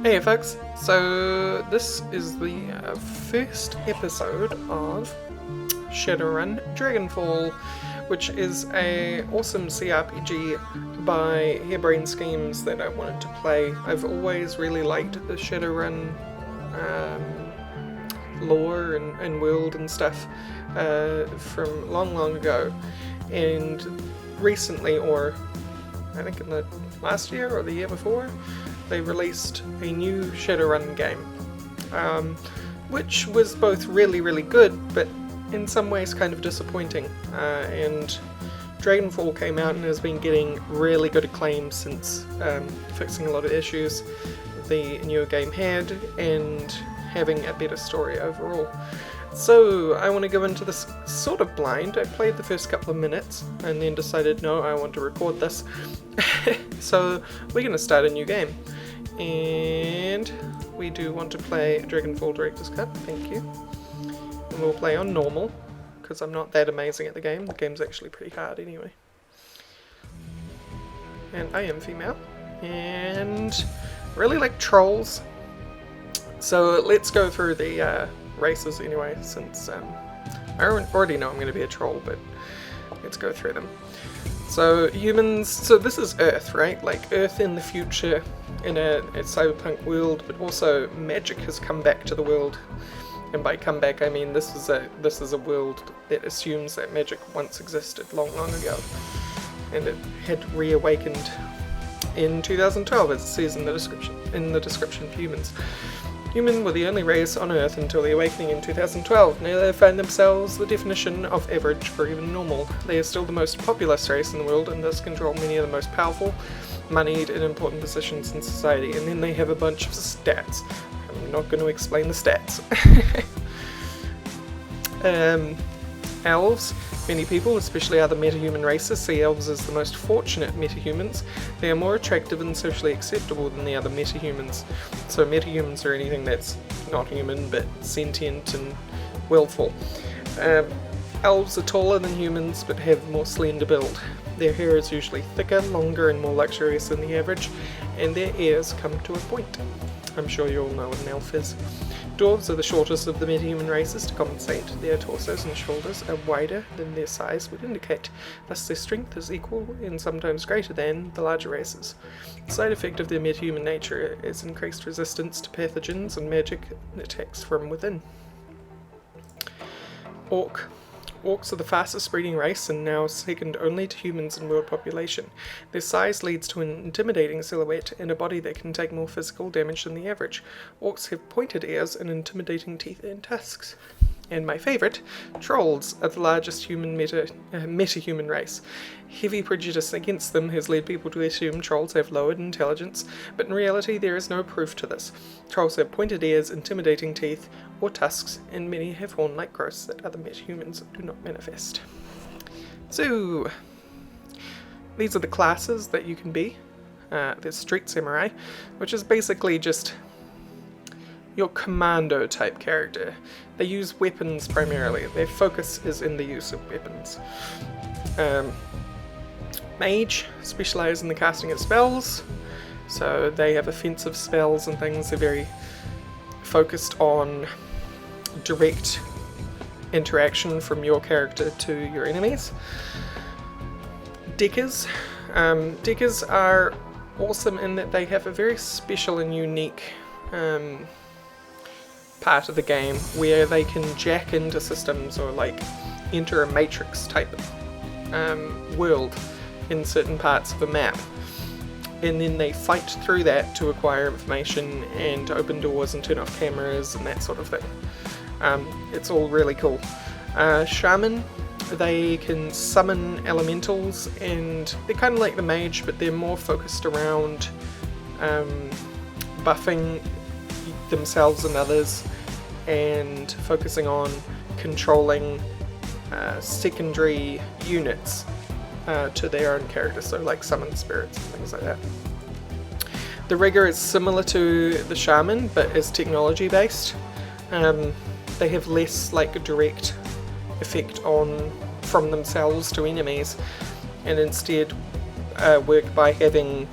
Hey folks, so this is the first episode of Shadowrun Dragonfall, which is a awesome CRPG by Harebrained Schemes that I wanted to play. I've always really liked the Shadowrun lore and world and stuff from long ago, and recently, or I think in the last year or the year before, they released a new Shadowrun game, which was both really good, but in some ways kind of disappointing. And Dragonfall came out and has been getting really good acclaim since fixing a lot of issues the newer game had and having a better story overall. So I want to go into this sort of blind. I played the first couple of minutes and then decided, no, I want to record this. So we're going to start a new game. And we do want to play Dragonfall Director's Cut, thank you. And we'll play on normal, because I'm not that amazing at the game. The game's actually pretty hard anyway. And I am female. And really like trolls. So let's go through the races anyway, since I already know I'm going to be a troll, but let's go through them. So humans, so this is Earth, right? Like Earth in the future in a cyberpunk world, but also magic has come back to the world. And by come back, I mean this is a world that assumes that magic once existed long ago, and it had reawakened in 2012, as it says in the description for humans. Human were the only race on Earth until the awakening in 2012. Now they find themselves the definition of average or even normal. They are still the most populous race in the world and thus control many of the most powerful, moneyed and important positions in society. And then they have a bunch of stats. I'm not going to explain the stats. Elves. Many people, especially other metahuman races, see elves as the most fortunate metahumans. They are more attractive and socially acceptable than the other metahumans. So metahumans are anything that's not human but sentient and willful. Elves are taller than humans but have more slender build. Their hair is usually thicker, longer and more luxurious than the average, and their ears come to a point. I'm sure you all know what an elf is. Dwarves are the shortest of the metahuman races to compensate. Their torsos and shoulders are wider than their size would indicate, thus their strength is equal and sometimes greater than the larger races. The side effect of their metahuman nature is increased resistance to pathogens and magic attacks from within. Orc. Orcs are the fastest breeding race and now second only to humans in world population. Their size leads to an intimidating silhouette and a body that can take more physical damage than the average. Orcs have pointed ears and intimidating teeth and tusks. And my favourite, trolls are the largest metahuman race. Heavy prejudice against them has led people to assume trolls have lowered intelligence, but in reality there is no proof to this. Trolls have pointed ears, intimidating teeth, or tusks, and many have horn-like growths that other metahumans do not manifest. So, these are the classes that you can be. There's Street Samurai, which is basically just your commando type character. They use weapons primarily. Their focus is in the use of weapons. Mage specialise in the casting of spells, so they have offensive spells and things. They're very focused on direct interaction from your character to your enemies. Deckers. Deckers are awesome in that they have a very special and unique part of the game where they can jack into systems or like enter a matrix type world in certain parts of a map, and then they fight through that to acquire information and to open doors and turn off cameras and that sort of thing. It's all really cool. Shaman, they can summon elementals, and they're kind of like the mage, but they're more focused around buffing themselves and others and focusing on controlling secondary units to their own character, so like summon spirits and things like that. The rigger is similar to the shaman but is technology based. They have less like direct effect from themselves to enemies, and instead work by having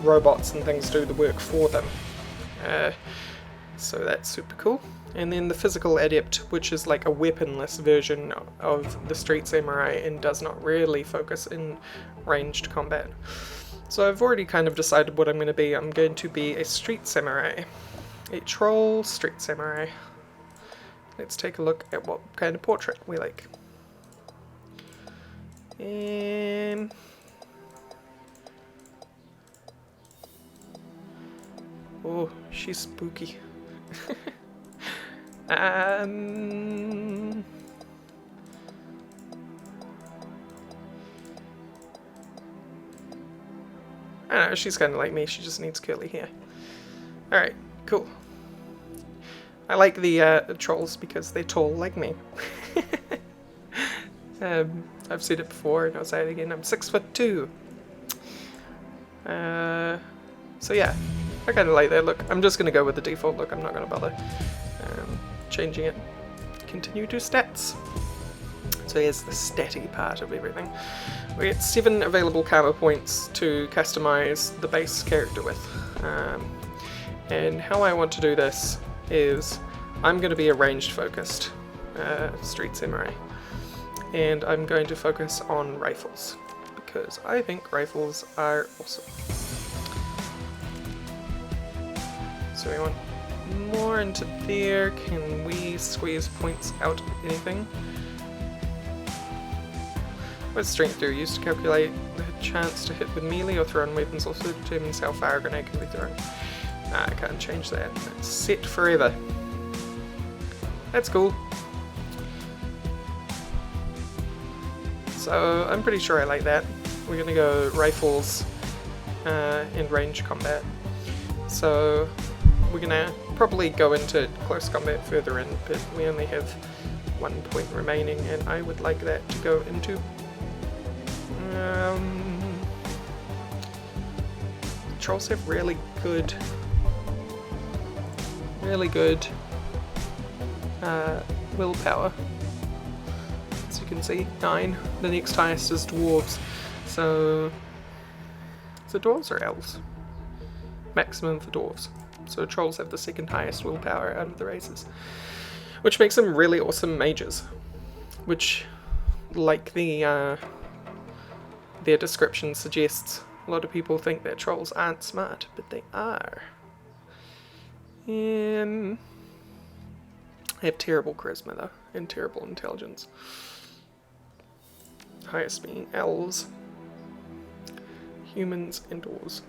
robots and things do the work for them. So that's super cool. And then the physical adept, which is like a weaponless version of the street samurai and does not really focus in ranged combat. So I've already kind of decided what I'm going to be. I'm going to be a street samurai. A troll street samurai. Let's take a look at what kind of portrait we like. Oh, she's spooky. I don't know, she's kind of like me, she just needs curly hair. Alright, cool. I like the trolls because they're tall like me. I've said it before and I'll say it again, I'm 6'2". So yeah, I kind of like that look. I'm just going to go with the default look, I'm not going to bother changing it. Continue to stats. So here's the statty part of everything. We get 7 available karma points to customize the base character with. And how I want to do this is I'm going to be a ranged focused street samurai. And I'm going to focus on rifles because I think rifles are awesome. So we want more into there. Can we squeeze points out of anything? What strength do you use to calculate the chance to hit with melee or thrown weapons? Also determines how far a grenade can be thrown. I can't change that. That's set forever. That's cool. So I'm pretty sure I like that. We're gonna go rifles and range combat. So we're gonna probably go into close combat further in, but we only have 1 point remaining, and I would like that to go into trolls have really good willpower. As you can see, 9. The next highest is dwarves. So is it dwarves or elves? Maximum for dwarves. So trolls have the second highest willpower out of the races, which makes them really awesome mages. Which, like their description suggests, a lot of people think that trolls aren't smart, but they are. They have terrible charisma though, and terrible intelligence. Highest being elves, humans, and dwarves.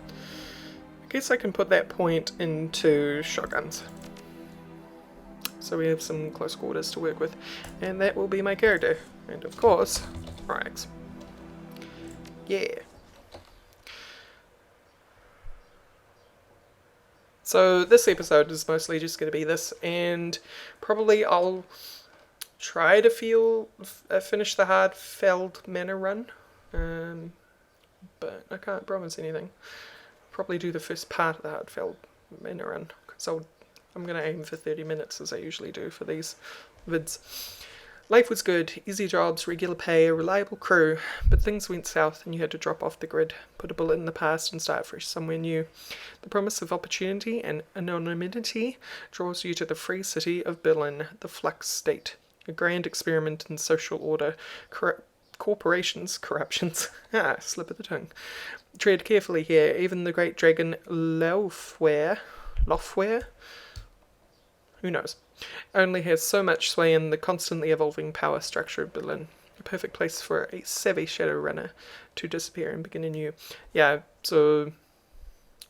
I guess I can put that point into shotguns. So we have some close quarters to work with, and that will be my character. And of course, Rorax. Yeah. So this episode is mostly just going to be this, and probably I'll try to finish the Hardfeld Manor run, but I can't promise anything. Probably do the first part of the Hardfeld Manor run, because I'm going to aim for 30 minutes as I usually do for these vids. Life was good, easy jobs, regular pay, a reliable crew, but things went south and you had to drop off the grid, put a bullet in the past and start fresh somewhere new. The promise of opportunity and anonymity draws you to the free city of Berlin, the flux state, a grand experiment in social order, corporations, corruptions, slip of the tongue. Tread carefully here, even the great dragon Lofware, who knows, only has so much sway in the constantly evolving power structure of Berlin. A perfect place for a savvy Shadowrunner to disappear and begin anew. Yeah, so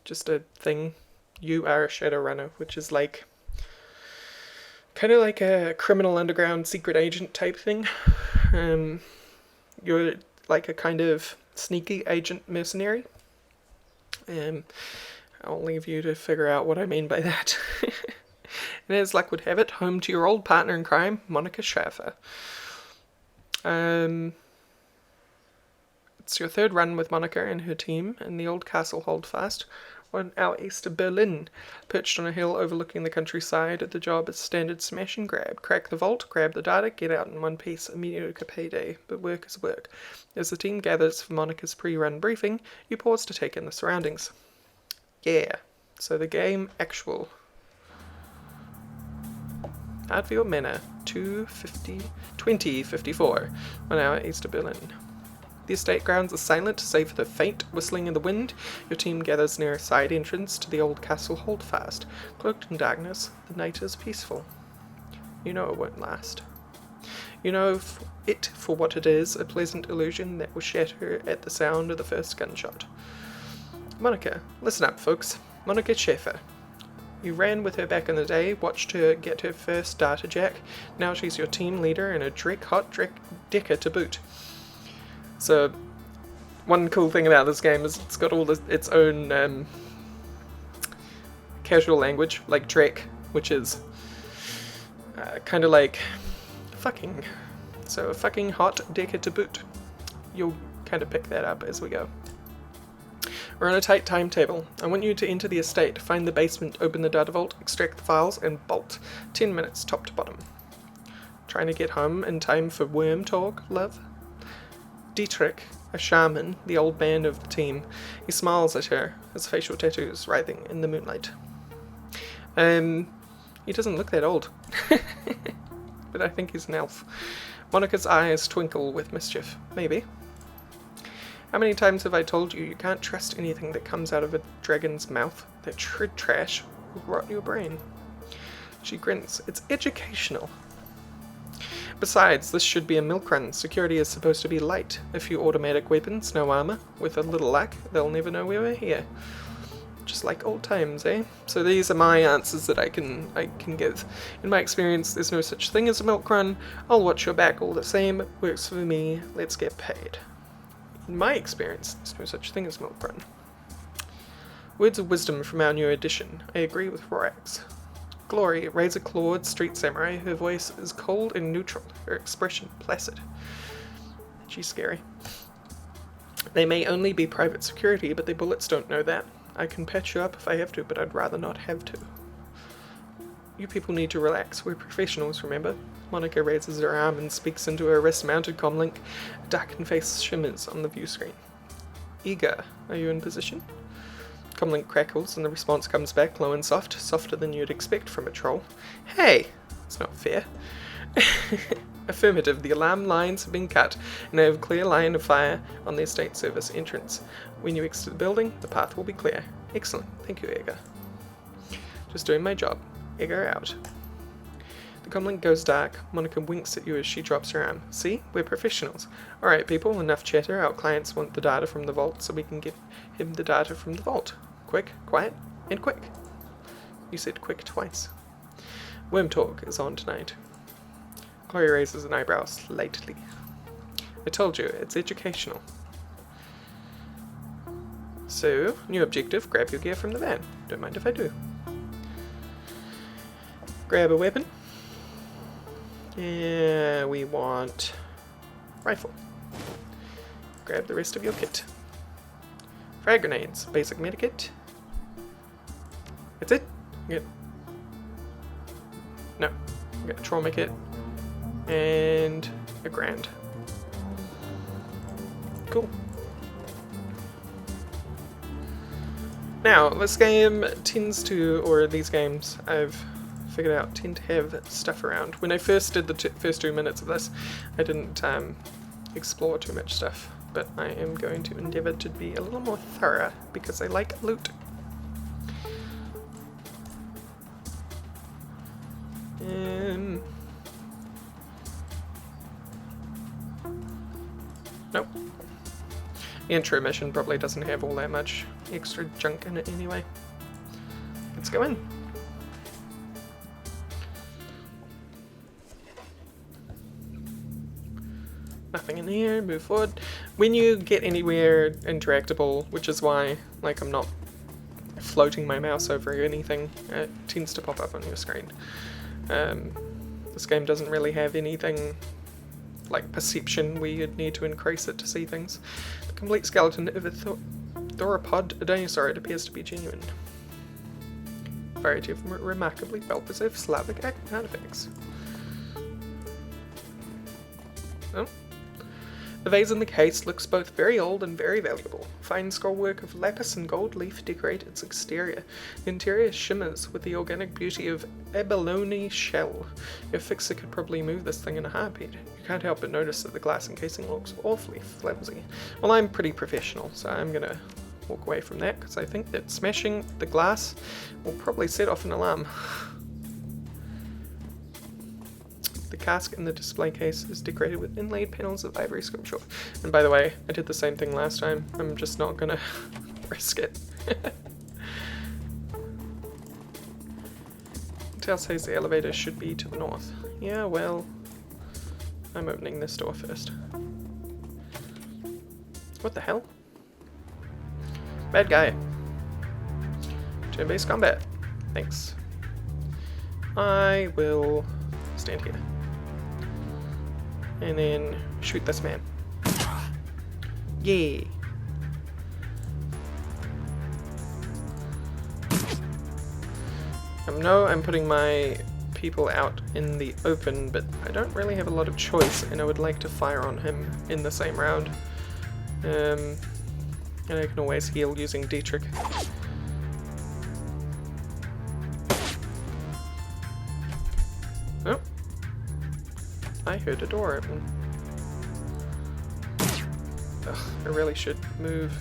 just a thing. You are a Shadowrunner, which is like kind of like a criminal underground secret agent type thing. You're like a kind of sneaky agent mercenary. I'll leave you to figure out what I mean by that. And as luck would have it, home to your old partner in crime, Monica Schaffer. It's your third run with Monica and her team in the old castle Holdfast. on our east of Berlin. Perched on a hill overlooking the countryside, the job is standard smash and grab. Crack the vault, grab the data, get out in one piece. A mediocre payday, but work is work. As the team gathers for Monica's pre-run briefing, you pause to take in the surroundings. Yeah, so the game actual. Hartfield Manor, 2054, 1 hour east of Berlin. The estate grounds are silent, save for the faint whistling in the wind. Your team gathers near a side entrance to the old castle holdfast. Cloaked in darkness, the night is peaceful. You know it won't last. You know it for what it is, a pleasant illusion that will shatter at the sound of the first gunshot. Monica, listen up folks. Monica Schaefer. You ran with her back in the day, watched her get her first data jack. Now she's your team leader and a hot decker to boot. So, one cool thing about this game is it's got all its own casual language, like Drek, which is kind of like fucking. So, a fucking hot decker to boot. You'll kind of pick that up as we go. We're on a tight timetable. I want you to enter the estate, find the basement, open the data vault, extract the files, and bolt. 10 minutes, top to bottom. Trying to get home in time for worm talk, love? Dietrich, a shaman, the old man of the team. He smiles at her, his facial tattoos writhing in the moonlight. He doesn't look that old. But I think he's an elf. Monica's eyes twinkle with mischief. Maybe. How many times have I told you can't trust anything that comes out of a dragon's mouth? That shred trash will rot your brain. She grins. It's educational. Besides, this should be a milk run. Security is supposed to be light. A few automatic weapons, no armor. With a little luck, they'll never know we were here. Just like old times, eh? So these are my answers that I can give. In my experience, there's no such thing as a milk run. I'll watch your back all the same. Works for me. Let's get paid. In my experience, there's no such thing as milk run. Words of wisdom from our new edition. I agree with Rorax. Glory, razor-clawed street samurai. Her voice is cold and neutral. Her expression placid. She's scary. They may only be private security, but their bullets don't know that. I can patch you up if I have to, but I'd rather not have to. You people need to relax. We're professionals, remember? Monica raises her arm and speaks into her wrist-mounted comlink. A darkened face shimmers on the view screen. Eager, are you in position? Comlink crackles and the response comes back low and soft, softer than you'd expect from a troll. Hey! It's not fair. Affirmative, the alarm lines have been cut and I have a clear line of fire on the estate service entrance. When you exit the building, the path will be clear. Excellent. Thank you, Edgar. Just doing my job. Edgar out. The comlink goes dark. Monica winks at you as she drops her arm. See? We're professionals. Alright people, enough chatter. Our clients want the data from the vault so we can give him the data from the vault. Quick, quiet, and quick. You said quick twice. Worm Talk is on tonight. Chloe raises an eyebrow slightly. I told you, it's educational. So, new objective, grab your gear from the van. Don't mind if I do. Grab a weapon. Yeah, we want rifle. Grab the rest of your kit. Frag grenades, basic medikit. That's it? No. We got a trauma kit. And a grand. Cool. Now, this game tends to, or these games I've figured out, tend to have stuff around. When I first did the first 2 minutes of this, I didn't explore too much stuff, but I am going to endeavour to be a little more thorough because I like loot. Nope. The intro mission probably doesn't have all that much extra junk in it anyway. Let's go in. Nothing in here, move forward. When you get anywhere interactable, which is why like I'm not floating my mouse over anything, it tends to pop up on your screen. This game doesn't really have anything like perception where you'd need to increase it to see things. The complete skeleton Theropod, a dinosaur, it appears to be genuine. Variety of remarkably well-preserved Slavic artifacts. Oh. The vase in the case looks both very old and very valuable. Fine scrollwork of lapis and gold leaf decorate its exterior. The interior shimmers with the organic beauty of abalone shell. Your fixer could probably move this thing in a heartbeat. You can't help but notice that the glass encasing looks awfully flimsy. Well, I'm pretty professional, so I'm gonna walk away from that because I think that smashing the glass will probably set off an alarm. The cask in the display case is decorated with inlaid panels of ivory sculpture. And by the way, I did the same thing last time. I'm just not gonna risk it. Intel says the elevator should be to the north. Yeah, well, I'm opening this door first. What the hell? Bad guy. Turn-based combat. Thanks. I will stand here. And then shoot this man. Yay! No, I'm putting my people out in the open, but I don't really have a lot of choice, and I would like to fire on him in the same round. And I can always heal using Dietrich. Oh. I heard a door open. Ugh, I really should move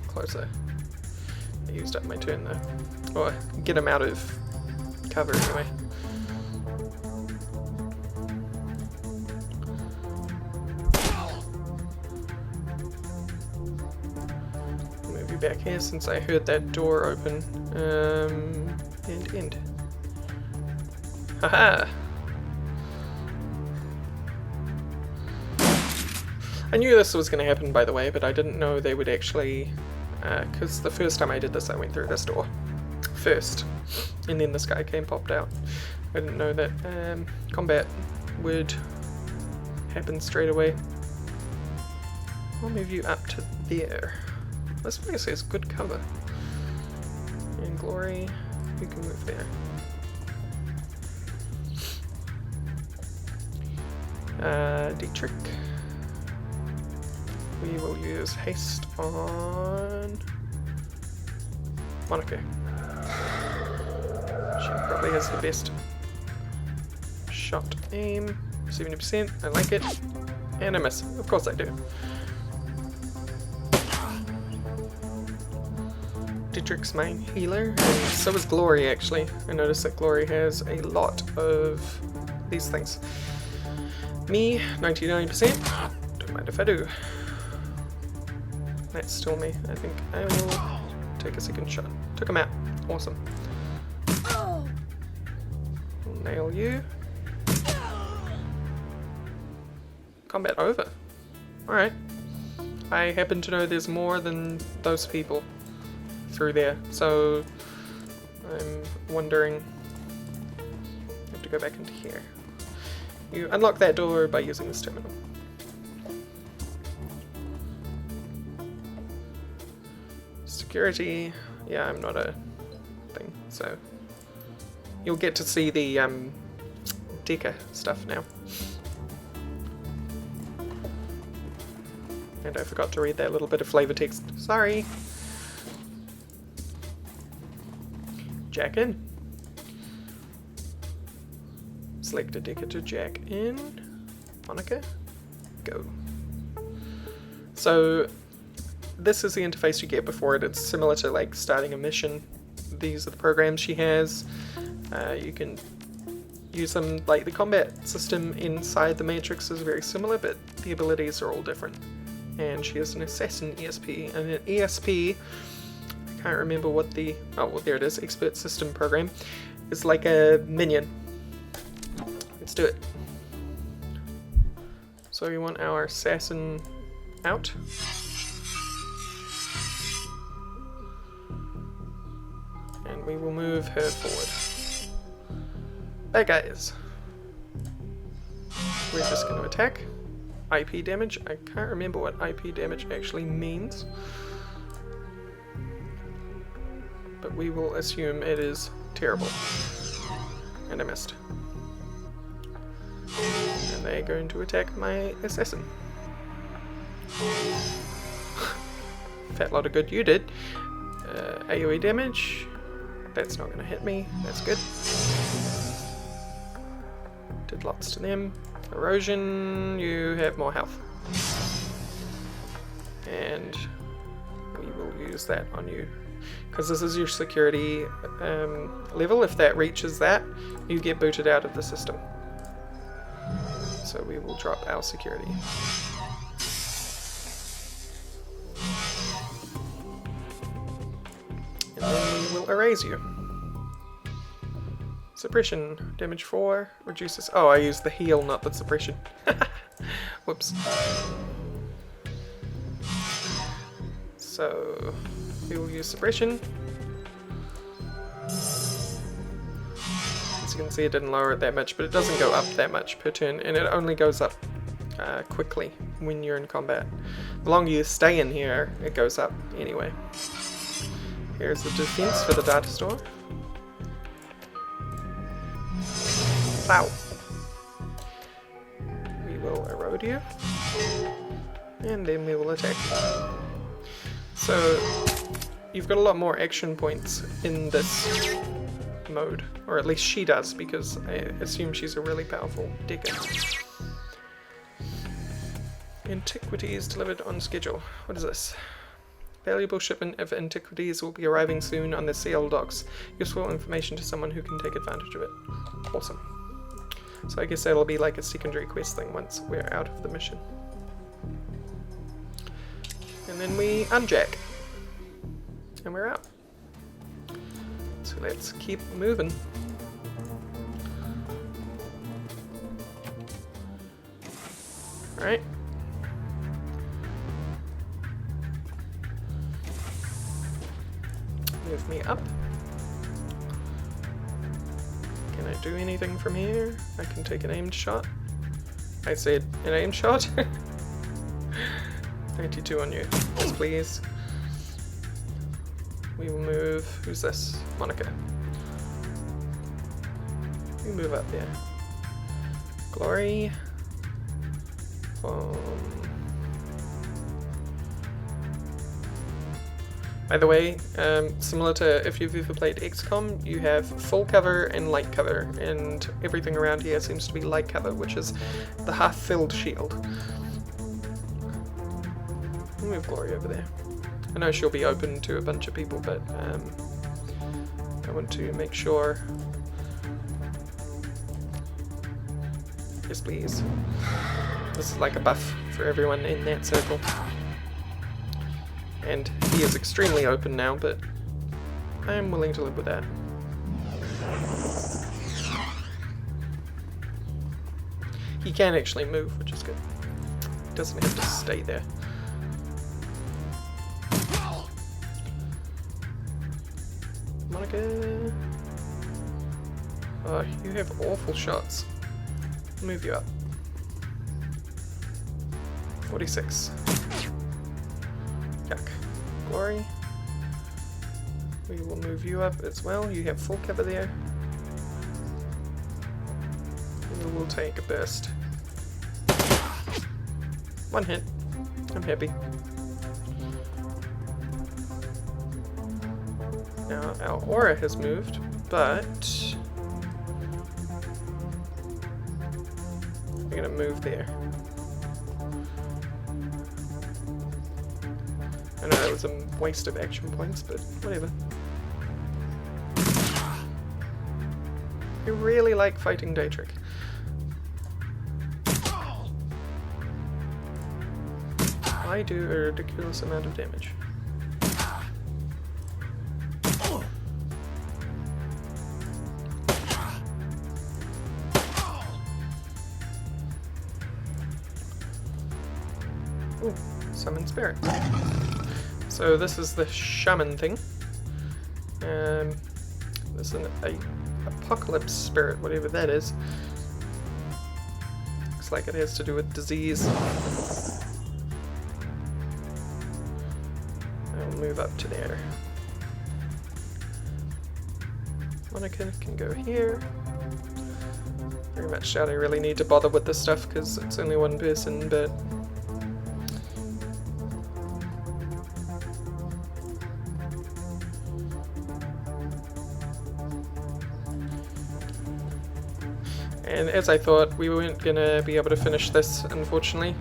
closer. I used up my turn though. Or get him out of cover anyway. Move you back here since I heard that door open. And end. Haha! I knew this was going to happen, by the way, but I didn't know they would actually, because the first time I did this I went through this door first, and then this guy popped out. I didn't know that combat would happen straight away. I'll move you up to there. This place has good cover. And Glory, you can move there. Dietrich. We will use haste on Monica. She probably has the best shot aim. 70%, I like it. And I miss. Of course I do. Dietrich's my healer, and so is Glory actually. I noticed that Glory has a lot of these things. Me, 99%. Don't mind if I do. That's still me. I think I will take a second shot. Took him out. Awesome. Nail you. Combat over. Alright. I happen to know there's more than those people through there, so I'm wondering. I have to go back into here. You unlock that door by using this terminal. Security, yeah, I'm not a thing, so you'll get to see the Deca stuff now. And I forgot to read that little bit of flavor text. Sorry. Jack in. Select a Deca to jack in. Monica, go. So this is the interface you get before it. It's similar to like starting a mission. These are the programs she has. You can use them, like the combat system inside the Matrix is very similar, but the abilities are all different. And she has an assassin ESP, and an ESP, I can't remember what the, oh well, there it is, expert system program, is like a minion. Let's do it. So we want our assassin out. And we will move her forward. Bad guys. We're just going to attack. IP damage. I can't remember what IP damage actually means. but we will assume it is terrible. And I missed. And they're going to attack my assassin. Fat lot of good you did. AoE damage. That's not going to hit me. That's good. Did lots to them. Erosion. You have more health. And we will use that on you. Because this is your security level. If that reaches that, you get booted out of the system. So we will drop our security. And then we will erase you. Suppression. Damage 4. Reduces... Oh, I used the heal, not the suppression. Whoops. So... we will use suppression. As you can see, it didn't lower it that much, but it doesn't go up that much per turn, and it only goes up quickly when you're in combat. The longer you stay in here, it goes up anyway. Here's the defense for the data store. Wow. We will erode you, and then we will attack you. So, you've got a lot more action points in this mode, or at least she does, because I assume she's a really powerful digger. Antiquities delivered on schedule. What is this? Valuable shipment of antiquities will be arriving soon on the CL docks. Useful information to someone who can take advantage of it. Awesome. So I guess that'll be like a secondary quest thing once we're out of the mission. And then we unjack. And we're out. So let's keep moving. Alright. Move me up. Can I do anything from here? I can take an aimed shot. I said an aimed shot. 92 on you. Yes, please. We will move. Who's this? Monica. We move up there. Glory. By the way, similar to if you've ever played XCOM, you have full cover and light cover, and everything around here seems to be light cover, which is the half-filled shield. We'll move Glory over there. I know she'll be open to a bunch of people, but I want to make sure. Yes, please. This is like a buff for everyone in that circle. And he is extremely open now, but I'm willing to live with that. He can actually move, which is good. He doesn't have to stay there. Monica. Oh, you have awful shots. I'll move you up. 46. Yuck. Glory. We will move you up as well. You have full cover there. We will take a burst. One hit. I'm happy. Now our aura has moved, but we're gonna move there. I know that was a waste of action points, but whatever. I really like fighting Daedric. I do a ridiculous amount of damage. Ooh, summon spirit. So this is the shaman thing. This is an apocalypse spirit, whatever that is. Looks like it has to do with disease. I'll move up to there. Monica can go here. Very much doubt I really need to bother with this stuff because it's only one person, but... And as I thought, we weren't gonna be able to finish this, unfortunately.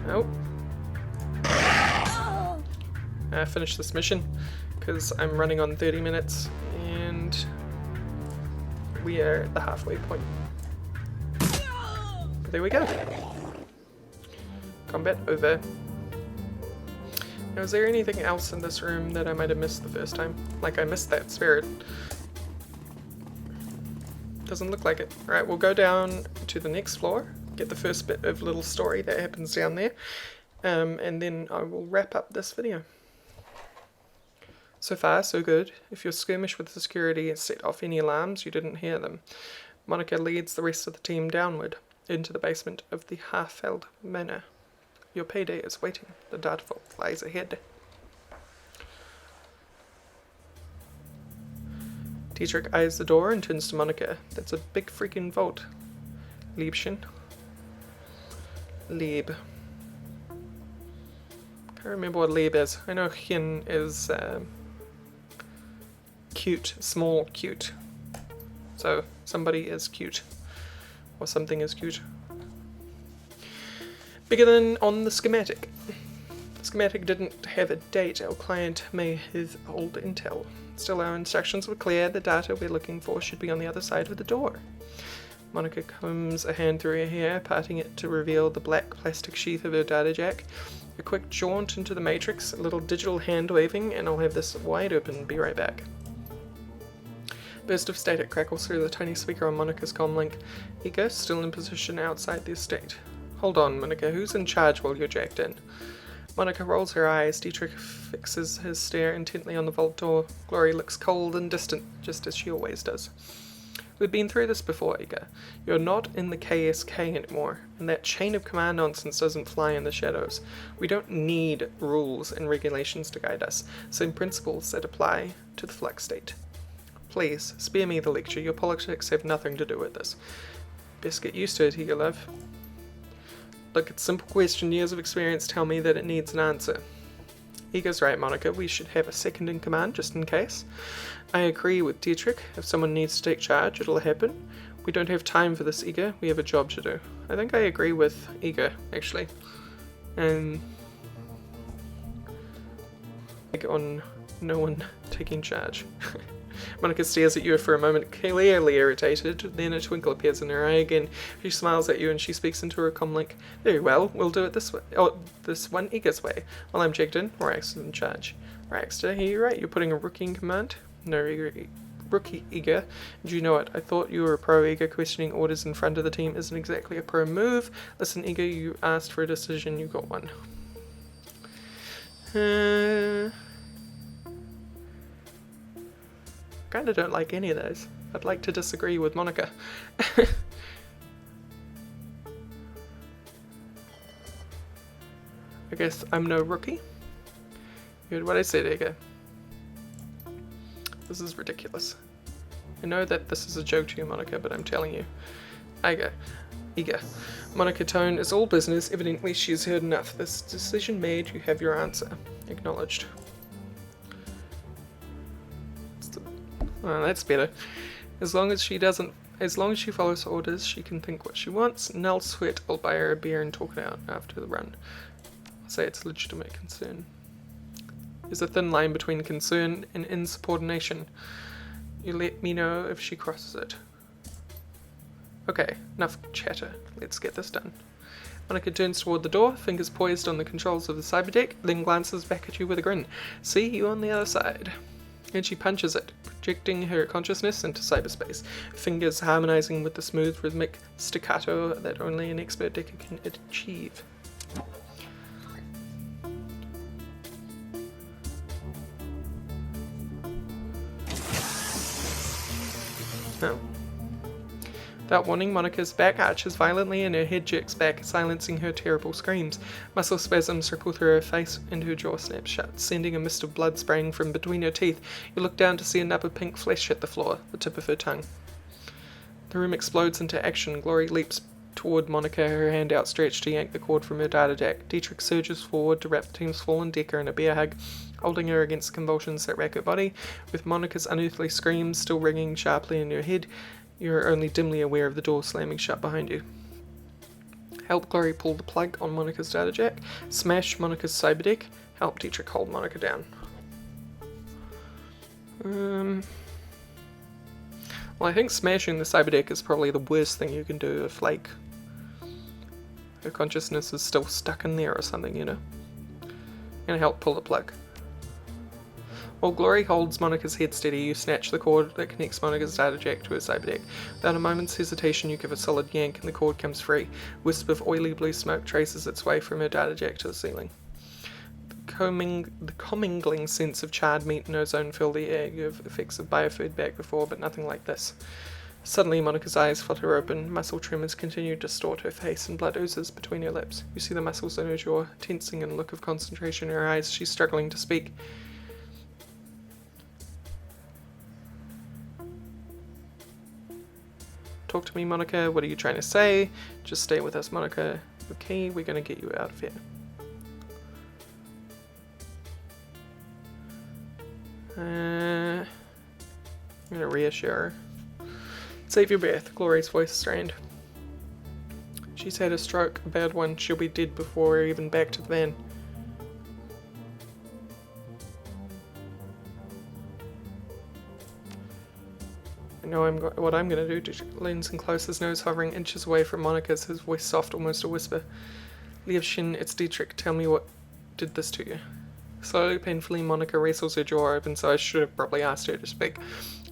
Oh. Finish this mission, because I'm running on 30 minutes, and we are at the halfway point. But there we go. Combat over. Now, is there anything else in this room that I might have missed the first time? Like I missed that spirit. Doesn't look like it. Alright, we'll go down to the next floor, get the first bit of little story that happens down there, and then I will wrap up this video. So far, so good. If your skirmish with the security has set off any alarms, you didn't hear them. Monica leads the rest of the team downward, into the basement of the Harfeld Manor. Your payday is waiting. The data vault lies ahead. Dietrich eyes the door and turns to Monica. That's a big freaking vault. Liebchen. Lieb. Can't remember what Lieb is. I know Hin is cute. Small cute. So, somebody is cute. Or something is cute. Beginning on the schematic. The schematic didn't have a date. Our client may have old intel. Still, our instructions were clear. The data we're looking for should be on the other side of the door. Monica combs a hand through her hair, parting it to reveal the black plastic sheath of her data jack. A quick jaunt into the matrix, a little digital hand waving, and I'll have this wide open. Be right back. Burst of static crackles through the tiny speaker on Monica's comlink. Ego still in position outside the estate. Hold on, Monica. Who's in charge while you're jacked in? Monica rolls her eyes. Dietrich fixes his stare intently on the vault door. Glory looks cold and distant, just as she always does. We've been through this before, Iga. You're not in the KSK anymore, and that chain of command nonsense doesn't fly in the shadows. We don't need rules and regulations to guide us, same principles that apply to the flux state. Please, spare me the lecture. Your politics have nothing to do with this. Best get used to it, Iga love. Look, it's a simple question. Years of experience tell me that it needs an answer. Iga's right, Monica. We should have a second in command, just in case. I agree with Dietrich. If someone needs to take charge, it'll happen. We don't have time for this, Iga. We have a job to do. I think I agree with Iga, actually. And on no one taking charge. Monica stares at you for a moment, clearly irritated. Then a twinkle appears in her eye again. She smiles at you and she speaks into her comlink. Very well, we'll do it this way. Oh, this one Iga's way. While I'm checked in, Rorax is in charge. Rorax, did I hear you right? You're putting a rookie in command? No, rookie Iga. Do you know it? I thought you were a pro Iga. Questioning orders in front of the team isn't exactly a pro move. Listen, Iga, you asked for a decision, you got one. Kinda don't like any of those. I'd like to disagree with Monica. I guess I'm no rookie. You heard what I said, Iga. This is ridiculous. I know that this is a joke to you, Monica, but I'm telling you. Iga. Monica tone is all business. Evidently she's heard enough. This decision made, you have your answer. Acknowledged. Oh, that's better. As long as she follows orders, she can think what she wants. Null sweat, I'll buy her a beer and talk it out after the run. I'll say it's a legitimate concern. There's a thin line between concern and insubordination. You let me know if she crosses it. Okay, enough chatter. Let's get this done. Monica turns toward the door, fingers poised on the controls of the cyberdeck, then glances back at you with a grin. See you on the other side. And she punches it, projecting her consciousness into cyberspace, fingers harmonizing with the smooth rhythmic staccato that only an expert decker can achieve. Oh. Without warning, Monica's back arches violently and her head jerks back, silencing her terrible screams. Muscle spasms ripple through her face and her jaw snaps shut, sending a mist of blood spraying from between her teeth. You look down to see a nub of pink flesh hit the floor, the tip of her tongue. The room explodes into action. Glory leaps toward Monica, her hand outstretched to yank the cord from her data deck. Dietrich surges forward to wrap the team's fallen Decker in a bear hug, holding her against convulsions that rack her body. With Monica's unearthly screams still ringing sharply in your head, you are only dimly aware of the door slamming shut behind you. Help Glory pull the plug on Monica's data jack. Smash Monica's cyberdeck. Help Dietrich hold Monica down. Well, I think smashing the cyberdeck is probably the worst thing you can do if, like, her consciousness is still stuck in there or something, you know. Gonna help pull the plug. While Glory holds Monica's head steady, you snatch the cord that connects Monica's data jack to her cyberdeck. Without a moment's hesitation, you give a solid yank and the cord comes free. A wisp of oily blue smoke traces its way from her data jack to the ceiling. The commingling sense of charred meat and ozone fill the air. You have effects of biofeedback before, but nothing like this. Suddenly, Monica's eyes flutter open, muscle tremors continue to distort her face, and blood oozes between her lips. You see the muscles in her jaw tensing and a look of concentration in her eyes. She's struggling to speak. Talk to me, Monica. What are you trying to say? Just stay with us, Monica. Okay, we're gonna get you out of here. I'm gonna reassure her. Save your breath, Glory's voice strained. She's had a stroke, a bad one. She'll be dead before we're even back to the van. I know what I'm gonna do. Dietrich leans in close, his nose hovering inches away from Monica's, his voice soft, almost a whisper. Lievchen, it's Dietrich. Tell me what did this to you. Slowly, painfully, Monica wrestles her jaw open, so I should have probably asked her to speak.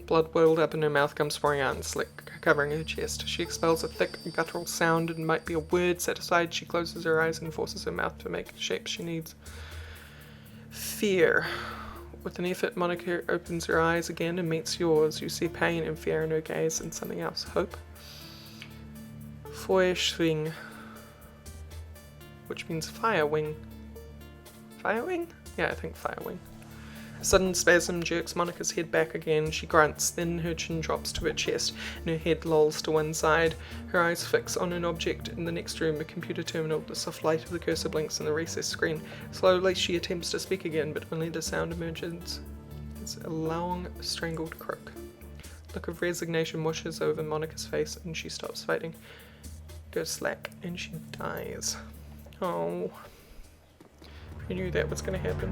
Blood boiled up in her mouth, comes pouring out and slick, covering her chest. She expels a thick, guttural sound, and might be a word. Set aside, she closes her eyes and forces her mouth to make the shape she needs. Fear. With an effort, Monica opens her eyes again and meets yours. You see pain and fear in her gaze and something else. Hope. Feuerschwing. Which means fire wing. Fire wing? Yeah, I think fire wing. A sudden spasm jerks Monica's head back again. She grunts, then her chin drops to her chest, and her head lolls to one side. Her eyes fix on an object in the next room, a computer terminal. The soft light of the cursor blinks on the recessed screen. Slowly she attempts to speak again, but only the sound emerges. It's a long, strangled croak. A look of resignation washes over Monica's face, and she stops fighting. Goes slack, and she dies. Oh. I knew that was going to happen.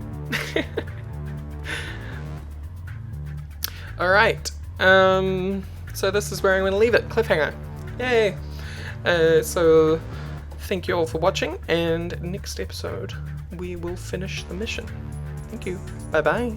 Alright, so this is where I'm going to leave it. Cliffhanger. Yay! So, thank you all for watching, and next episode we will finish the mission. Thank you. Bye-bye.